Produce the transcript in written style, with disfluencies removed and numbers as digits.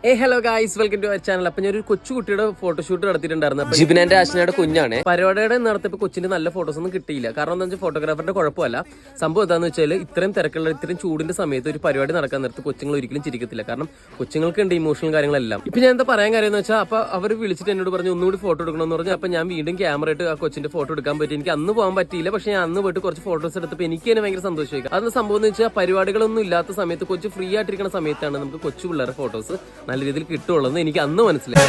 Hello guys, welcome to our channel. അപ്പൊ ഞാനൊരു കൊച്ചുകുട്ടിയുടെ photoshoot നടത്തിയിട്ടുണ്ടായിരുന്നു. ജിബിനാന്റെ ആശനയുടെ കുഞ്ഞാണ്. പരിപാടിയുടെ നടത്തിയപ്പോൾ കൊച്ചിന്റെ നല്ല ഫോട്ടോസ് ഒന്നും കിട്ടിയില്ല. കാരണം എന്താ വെച്ചാൽ ഫോട്ടോഗ്രാഫറിന്റെ കുഴപ്പമല്ല. സംഭവം എന്താണെന്ന് വെച്ചാൽ ഇത്രയും തിരക്കുള്ള ഇത്രയും ചൂടിന്റെ സമയത്ത് ഒരു പരിപാടി നടക്കാൻ നേരത്ത് കൊച്ചുങ്ങൾ ഒരിക്കലും ചിരിക്കത്തില്ല. കാരണം കൊച്ചുങ്ങൾക്ക് ഉണ്ട് ഇമോഷണൽ കാര്യങ്ങളെല്ലാം. ഇപ്പൊ ഞാൻ എന്താ പറയാൻ കാര്യം എന്ന് വെച്ചാൽ അപ്പൊ അവർ വിളിച്ചിട്ട് എന്നോട് പറഞ്ഞു ഒന്നുകൂടി ഫോട്ടോ എടുക്കണമെന്ന് പറഞ്ഞു. അപ്പൊ ഞാൻ വീണ്ടും ക്യാമറ ഇട്ട് ആ കൊച്ചിന്റെ ഫോട്ടോ എടുക്കാൻ പറ്റി. എനിക്ക് അന്ന് പോകാൻ പറ്റിയില്ല, പക്ഷെ ഞാൻ അന്ന് പോയിട്ട് കുറച്ച് ഫോട്ടോസ് എടുത്തപ്പോൾ എനിക്ക് തന്നെ ഭയങ്കര സന്തോഷമായി. അതെന്ന് സംഭവം എന്ന് വെച്ചാൽ പരിപാടികളൊന്നും ഇല്ലാത്ത സമയത്ത് കൊച്ചു ഫ്രീ ആയിട്ടിരിക്കുന്ന സമയത്താണ് നമുക്ക് കൊച്ചു പിള്ളേരുടെ ഫോട്ടോസ് നല്ല രീതിയിൽ കിട്ടുള്ളൂ. എനിക്ക് അന്ന് മനസ്സിലായി.